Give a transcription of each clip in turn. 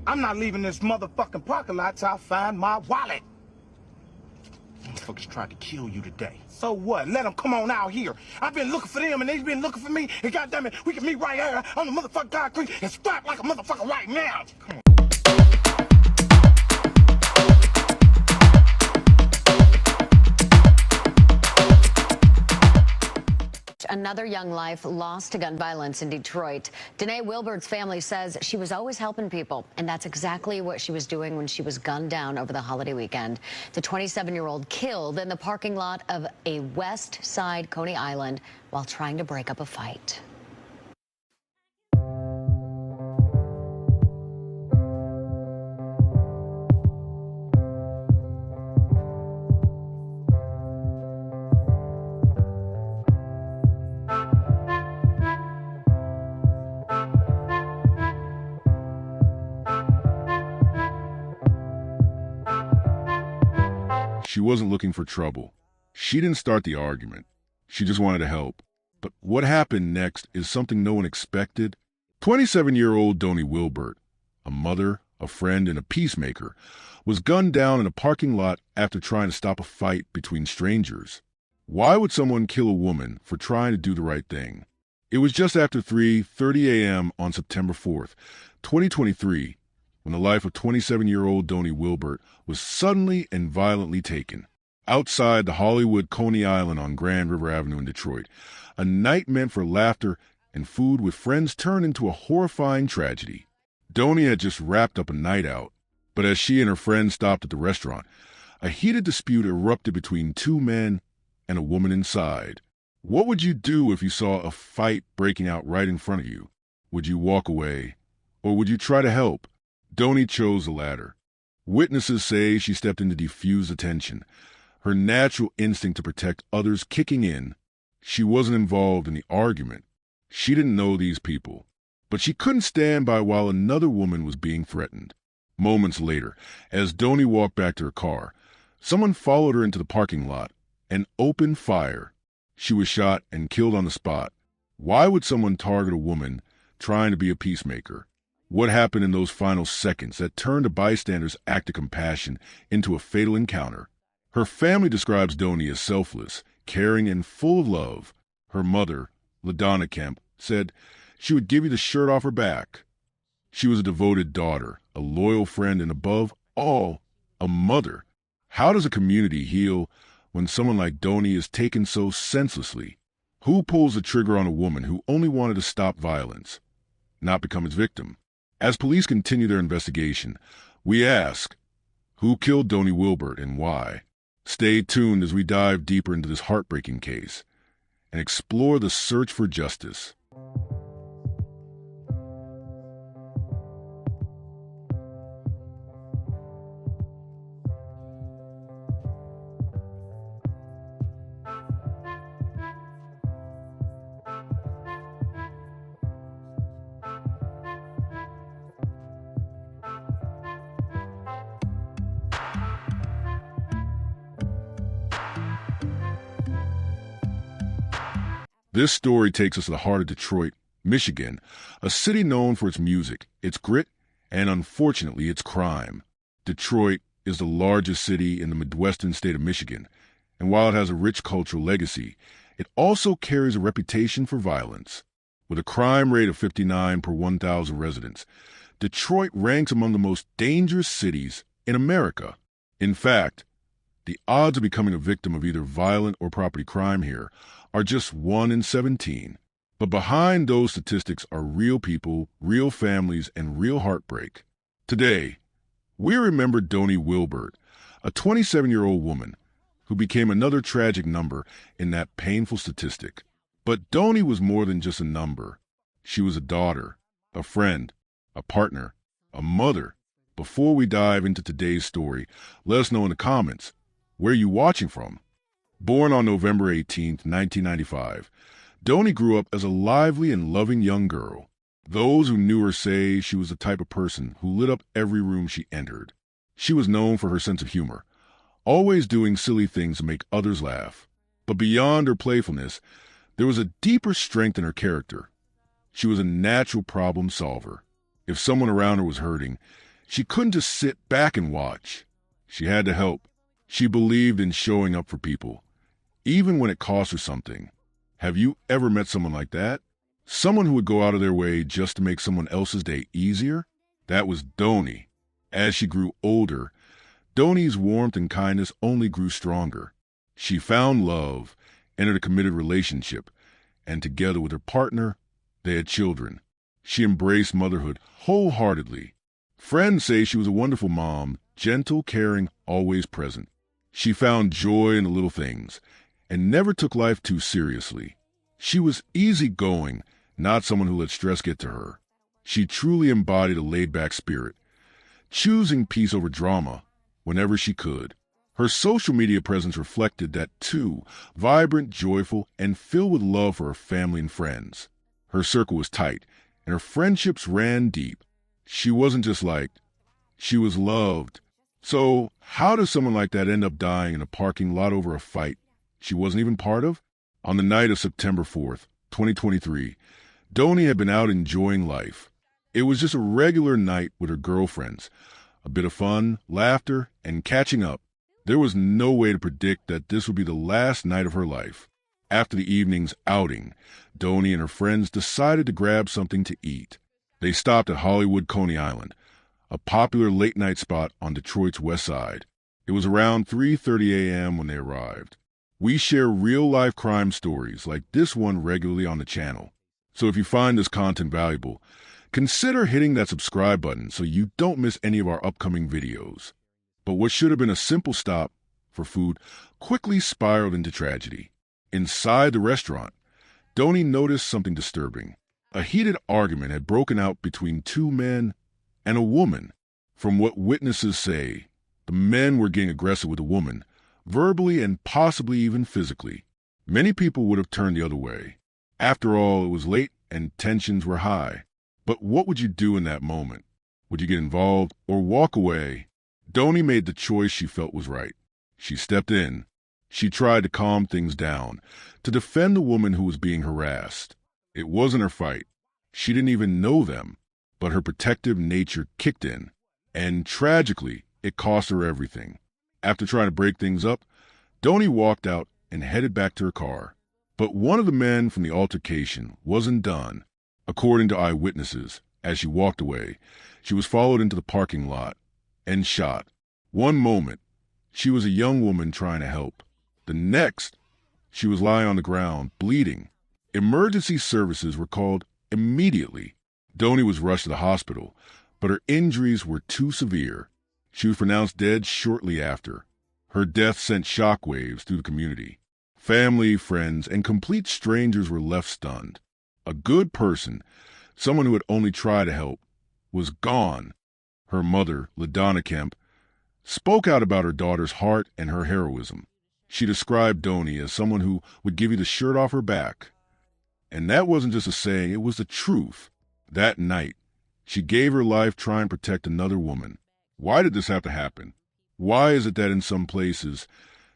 I'm not leaving this motherfucking parking lot till I find my wallet. Motherfuckers tried to kill you today. So what? Let them come on out here. I've been looking for them and they've been looking for me. And goddamn it, we can meet right here on the motherfucking concrete and scrap like a motherfucker right now. Come on. Another young life lost to gun violence in Detroit. Donae Wilbert's family says she was always helping people, and that's exactly what she was doing when she was gunned down over the holiday weekend. The 27-year-old killed in the parking lot of a West Side Coney Island while trying to break up a fight. She wasn't looking for trouble. She didn't start the argument. She just wanted to help. But what happened next is something no one expected. 27-year-old Donae Wilbert, a mother, a friend, and a peacemaker, was gunned down in a parking lot after trying to stop a fight between strangers. Why would someone kill a woman for trying to do the right thing? It was just after 3:30 a.m. on September 4th, 2023, when the life of 27-year-old Donae Wilbert was suddenly and violently taken. Outside the Hollywood Coney Island on Grand River Avenue in Detroit, a night meant for laughter and food with friends turned into a horrifying tragedy. Donae had just wrapped up a night out, but as she and her friends stopped at the restaurant, a heated dispute erupted between two men and a woman inside. What would you do if you saw a fight breaking out right in front of you? Would you walk away, or would you try to help? Donae chose the latter. Witnesses say she stepped in to defuse the tension, her natural instinct to protect others kicking in. She wasn't involved in the argument. She didn't know these people. But she couldn't stand by while another woman was being threatened. Moments later, as Donae walked back to her car, someone followed her into the parking lot and opened fire. She was shot and killed on the spot. Why would someone target a woman trying to be a peacemaker? What happened in those final seconds that turned a bystander's act of compassion into a fatal encounter? Her family describes Donae as selfless, caring, and full of love. Her mother, LaDonna Kemp, said she would give you the shirt off her back. She was a devoted daughter, a loyal friend, and above all, a mother. How does a community heal when someone like Donae is taken so senselessly? Who pulls the trigger on a woman who only wanted to stop violence, not become its victim? As police continue their investigation, we ask, who killed Donae Wilbert and why? Stay tuned as we dive deeper into this heartbreaking case and explore the search for justice. This story takes us to the heart of Detroit, Michigan, a city known for its music, its grit, and unfortunately, its crime. Detroit is the largest city in the Midwestern state of Michigan, and while it has a rich cultural legacy, it also carries a reputation for violence. With a crime rate of 59 per 1,000 residents, Detroit ranks among the most dangerous cities in America. In fact, the odds of becoming a victim of either violent or property crime here are just 1 in 17. But behind those statistics are real people, real families, and real heartbreak. Today, we remember Donae Wilbert, a 27-year-old woman who became another tragic number in that painful statistic. But Donae was more than just a number. She was a daughter, a friend, a partner, a mother. Before we dive into today's story, let us know in the comments, where are you watching from? Born on November 18, 1995, Donae grew up as a lively and loving young girl. Those who knew her say she was the type of person who lit up every room she entered. She was known for her sense of humor, always doing silly things to make others laugh. But beyond her playfulness, there was a deeper strength in her character. She was a natural problem solver. If someone around her was hurting, She couldn't just sit back and watch. She had to help. She believed in showing up for people, even when it cost her something. Have you ever met someone like that? Someone who would go out of their way just to make someone else's day easier? That was Donae. As she grew older, Donae's warmth and kindness only grew stronger. She found love, entered a committed relationship, and together with her partner, they had children. She embraced motherhood wholeheartedly. Friends say she was a wonderful mom, gentle, caring, always present. She found joy in the little things and never took life too seriously. She was easygoing, not someone who let stress get to her. She truly embodied a laid-back spirit, choosing peace over drama whenever she could. Her social media presence reflected that too, vibrant, joyful, and filled with love for her family and friends. Her circle was tight, and her friendships ran deep. She wasn't just liked, she was loved. So how does someone like that end up dying in a parking lot over a fight she wasn't even part of? On the night of September 4th, 2023, Donae had been out enjoying life. It was just a regular night with her girlfriends, a bit of fun, laughter, and catching up. There was no way to predict that this would be the last night of her life. After the evening's outing, Donae and her friends decided to grab something to eat. They stopped at Hollywood Coney Island, a popular late-night spot on Detroit's west side. It was around 3:30 a.m. when they arrived. We share real-life crime stories like this one regularly on the channel. So if you find this content valuable, consider hitting that subscribe button so you don't miss any of our upcoming videos. But what should have been a simple stop for food quickly spiraled into tragedy. Inside the restaurant, Donae noticed something disturbing. A heated argument had broken out between two men and a woman. From what witnesses say, the men were getting aggressive with the woman, verbally and possibly even physically. Many people would have turned the other way. After all, it was late and tensions were high. But what would you do in that moment? Would you get involved or walk away? Donae made the choice she felt was right. She stepped in. She tried to calm things down, to defend the woman who was being harassed. It wasn't her fight. She didn't even know them, but her protective nature kicked in. And tragically, it cost her everything. After trying to break things up, Donae walked out and headed back to her car. But one of the men from the altercation wasn't done. According to eyewitnesses, as she walked away, she was followed into the parking lot and shot. One moment, she was a young woman trying to help. The next, she was lying on the ground, bleeding. Emergency services were called immediately. Donae was rushed to the hospital, but her injuries were too severe. She was pronounced dead shortly after. Her death sent shockwaves through the community. Family, friends, and complete strangers were left stunned. A good person, someone who had only tried to help, was gone. Her mother, LaDonna Kemp, spoke out about her daughter's heart and her heroism. She described Donae as someone who would give you the shirt off her back. And that wasn't just a saying, it was the truth. That night, she gave her life trying to protect another woman. Why did this have to happen? Why is it that in some places,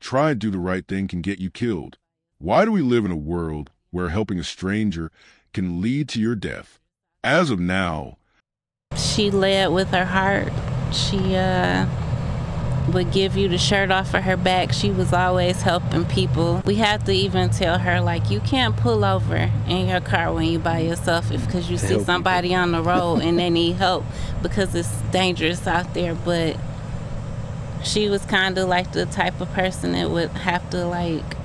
trying to do the right thing can get you killed? Why do we live in a world where helping a stranger can lead to your death? As of now, she led with her heart. She would give you the shirt off of her back. She was always helping people. We had to even tell her, like, you can't pull over in your car when you by yourself because you see somebody on the road and they need help because it's dangerous out there. But she was kind of like the type of person that would have to, like,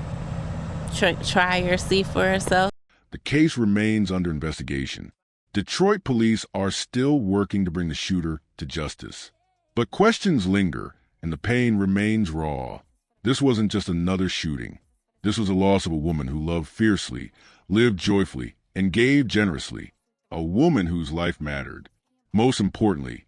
try or see for herself. the case remains under investigation. Detroit police are still working to bring the shooter to justice. But questions linger, and the pain remains raw. This wasn't just another shooting. This was the loss of a woman who loved fiercely, lived joyfully, and gave generously. A woman whose life mattered. Most importantly,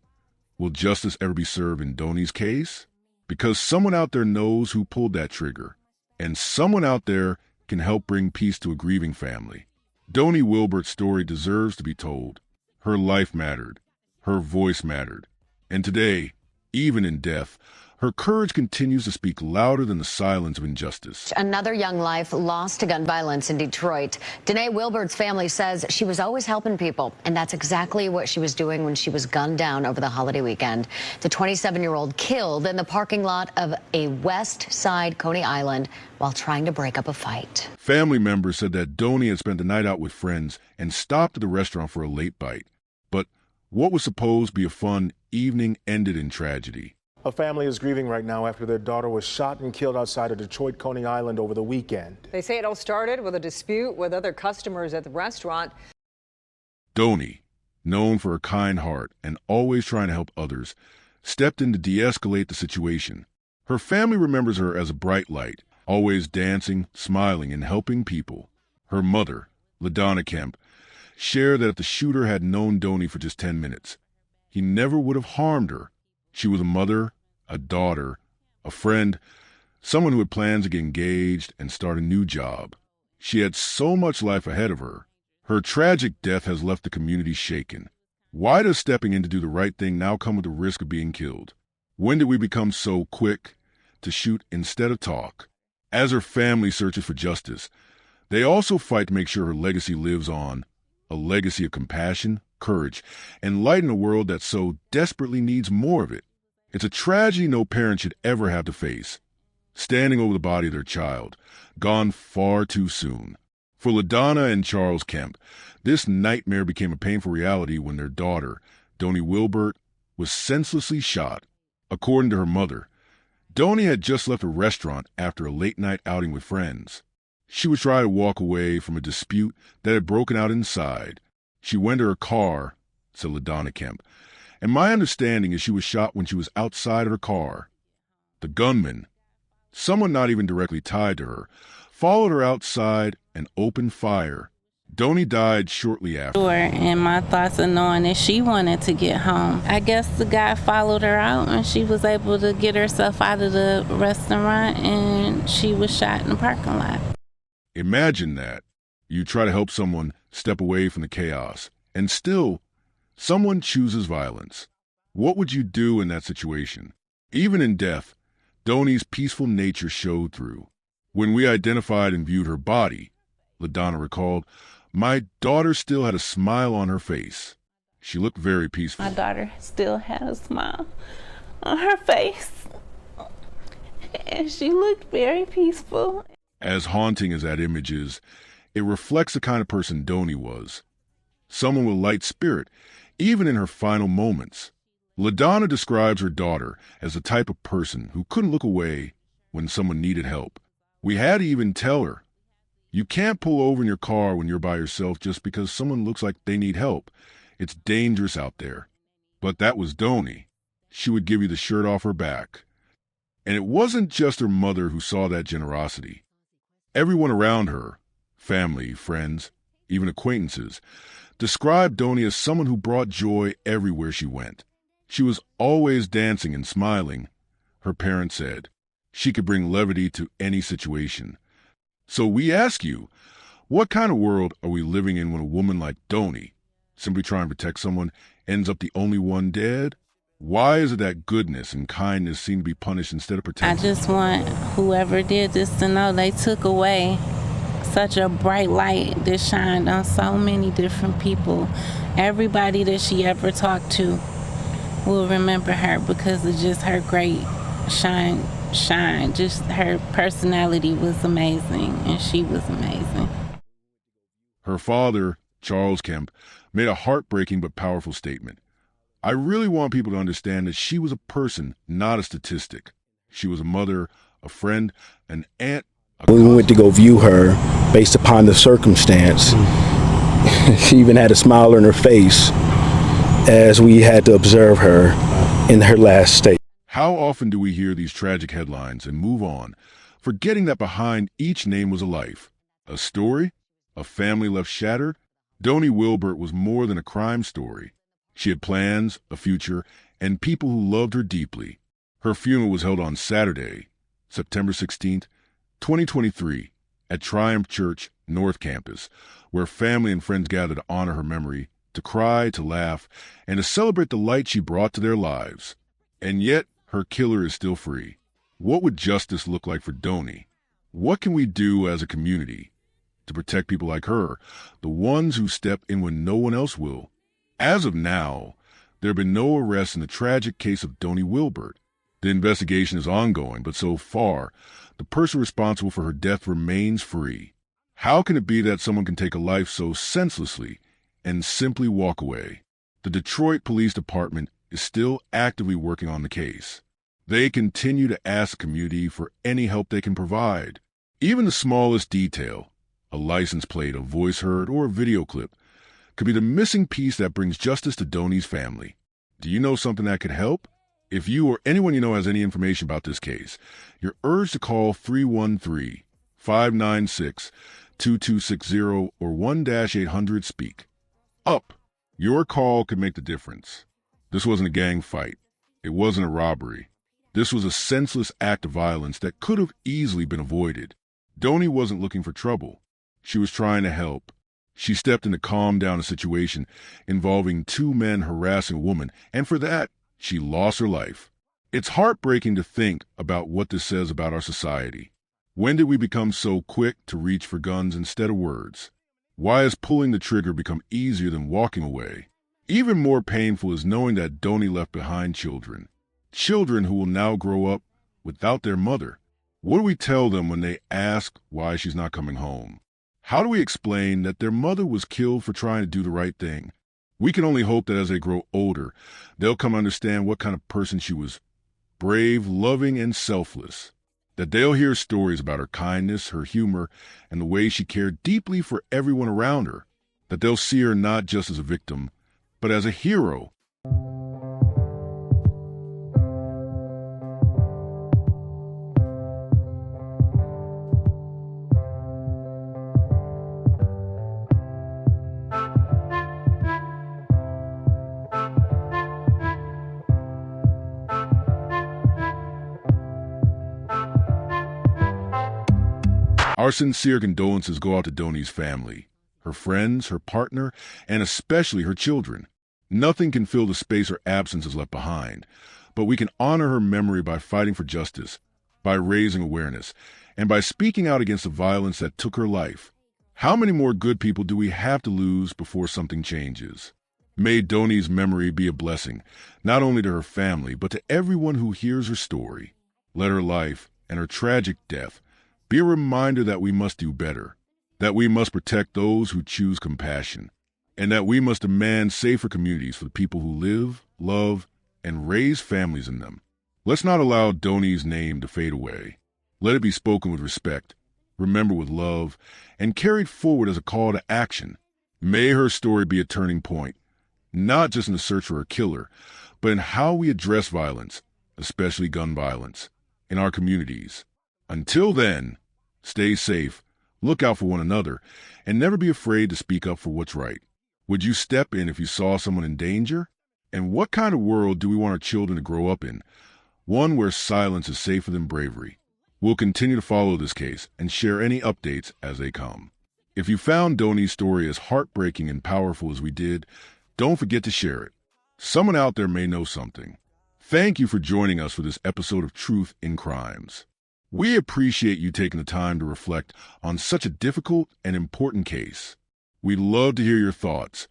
will justice ever be served in Donae's case? Because someone out there knows who pulled that trigger, and someone out there can help bring peace to a grieving family. Donae Wilbert's story deserves to be told. Her life mattered. Her voice mattered. And today, even in death, Her courage continues to speak louder than the silence of injustice. Another young life lost to gun violence in Detroit. Donae Wilbert's family says she was always helping people, and that's exactly what she was doing when she was gunned down over the holiday weekend. The 27-year-old killed in the parking lot of a West Side Coney Island while trying to break up a fight. Family members said that Dhoni had spent the night out with friends and stopped at the restaurant for a late bite. But what was supposed to be a fun evening ended in tragedy. A family is grieving right now after their daughter was shot and killed outside of Detroit, Coney Island over the weekend. They say it all started with a dispute with other customers at the restaurant. Dhoni, known for her kind heart and always trying to help others, stepped in to de-escalate the situation. Her family remembers her as a bright light, always dancing, smiling, and helping people. Her mother, LaDonna Kemp, shared that if the shooter had known Dhoni for just 10 minutes, he never would have harmed her. She was a mother, a daughter, a friend, someone who had plans to get engaged and start a new job. She had so much life ahead of her. Her tragic death has left the community shaken. Why does stepping in to do the right thing now come with the risk of being killed? When did we become so quick to shoot instead of talk? As her family searches for justice, they also fight to make sure her legacy lives on, a legacy of compassion, courage, and light in a world that so desperately needs more of it. It's a tragedy no parent should ever have to face. Standing over the body of their child, gone far too soon. For LaDonna and Charles Kemp, this nightmare became a painful reality when their daughter, Donae Wilbert, was senselessly shot. According to her mother, Dhoni had just left a restaurant after a late-night outing with friends. She was trying to walk away from a dispute that had broken out inside. She went to her car, said LaDonna Kemp, and my understanding is she was shot when she was outside of her car. The gunman, someone not even directly tied to her, followed her outside and opened fire. Dhoni died shortly after. And my thoughts are knowing that she wanted to get home. I guess the guy followed her out and she was able to get herself out of the restaurant and she was shot in the parking lot. Imagine that. You try to help someone step away from the chaos, and still, someone chooses violence. What would you do in that situation? Even in death, Dhoni's peaceful nature showed through. When we identified and viewed her body, LaDonna recalled, my daughter still had a smile on her face. She looked very peaceful. My daughter still had a smile on her face, and she looked very peaceful. As haunting as that image is, it reflects the kind of person Dhoni was. Someone with light spirit, even in her final moments. LaDonna describes her daughter as the type of person who couldn't look away when someone needed help. We had to even tell her, you can't pull over in your car when you're by yourself just because someone looks like they need help. It's dangerous out there. But that was Dhoni. She would give you the shirt off her back. And it wasn't just her mother who saw that generosity. Everyone around her, family, friends, even acquaintances, described Dhoni as someone who brought joy everywhere she went. She was always dancing and smiling, her parents said. She could bring levity to any situation. So we ask you, what kind of world are we living in when a woman like Dhoni, simply trying to protect someone, ends up the only one dead? Why is it that goodness and kindness seem to be punished instead of protected? I just want whoever did this to know they took away such a bright light that shined on so many different people. Everybody that she ever talked to will remember her because of just her great shine. Just her personality was amazing, and she was amazing. Her father, Charles Kemp, made a heartbreaking but powerful statement. I really want people to understand that she was a person, not a statistic. She was a mother, a friend, an aunt. When we went to go view her, based upon the circumstance, she even had a smile on her face as we had to observe her in her last state. How often do we hear these tragic headlines and move on, forgetting that behind each name was a life, a story, a family left shattered? Donae Wilbert was more than a crime story. She had plans, a future, and people who loved her deeply. Her funeral was held on Saturday, September 16th, 2023, at Triumph Church, North Campus, where family and friends gathered to honor her memory, to cry, to laugh, and to celebrate the light she brought to their lives. And yet, her killer is still free. What would justice look like for Donae? What can we do as a community to protect people like her, the ones who step in when no one else will? As of now, there have been no arrests in the tragic case of Donae Wilbert. The investigation is ongoing, but so far, the person responsible for her death remains free. How can it be that someone can take a life so senselessly and simply walk away? The Detroit Police Department is still actively working on the case. They continue to ask the community for any help they can provide. Even the smallest detail, a license plate, a voice heard, or a video clip, could be the missing piece that brings justice to Donae's family. Do you know something that could help? If you or anyone you know has any information about this case, you're urged to call 313-596-2260 or 1-800-SPEAK. Up! Your call could make the difference. This wasn't a gang fight. It wasn't a robbery. This was a senseless act of violence that could have easily been avoided. Donae wasn't looking for trouble. She was trying to help. She stepped in to calm down a situation involving two men harassing a woman, and for that, she lost her life. It's heartbreaking to think about what this says about our society. When did we become so quick to reach for guns instead of words? Why has pulling the trigger become easier than walking away? Even more painful is knowing that Donae left behind children. Children who will now grow up without their mother. What do we tell them when they ask why she's not coming home? How do we explain that their mother was killed for trying to do the right thing? We can only hope that as they grow older, they'll come to understand what kind of person she was. Brave, loving, and selfless. That they'll hear stories about her kindness, her humor, and the way she cared deeply for everyone around her. That they'll see her not just as a victim, but as a hero. Our sincere condolences go out to Donae's family, her friends, her partner, and especially her children. Nothing can fill the space her absence has left behind, but we can honor her memory by fighting for justice, by raising awareness, and by speaking out against the violence that took her life. How many more good people do we have to lose before something changes? May Donae's memory be a blessing, not only to her family, but to everyone who hears her story. Let her life and her tragic death be a reminder that we must do better, that we must protect those who choose compassion, and that we must demand safer communities for the people who live, love, and raise families in them. Let's not allow Donae's name to fade away. Let it be spoken with respect, remembered with love, and carried forward as a call to action. May her story be a turning point, not just in the search for a killer, but in how we address violence, especially gun violence, in our communities. Until then, stay safe, look out for one another, and never be afraid to speak up for what's right. Would you step in if you saw someone in danger? And what kind of world do we want our children to grow up in? One where silence is safer than bravery. We'll continue to follow this case and share any updates as they come. If you found Donae's story as heartbreaking and powerful as we did, don't forget to share it. Someone out there may know something. Thank you for joining us for this episode of Truth in Crimes. We appreciate you taking the time to reflect on such a difficult and important case. We'd love to hear your thoughts.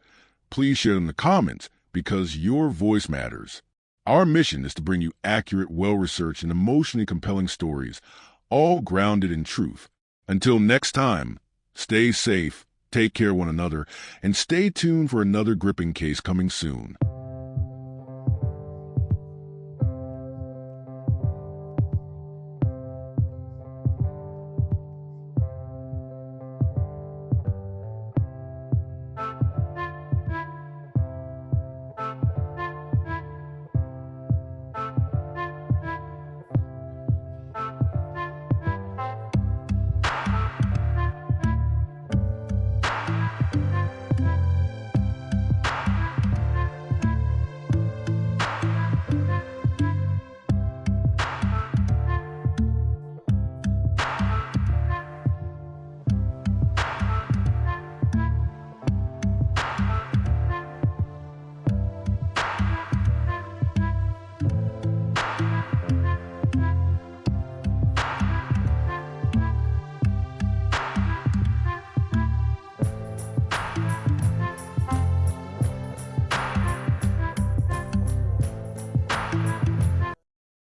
Please share them in the comments because your voice matters. Our mission is to bring you accurate, well-researched, and emotionally compelling stories, all grounded in truth. Until next time, stay safe, take care of one another, and stay tuned for another gripping case coming soon.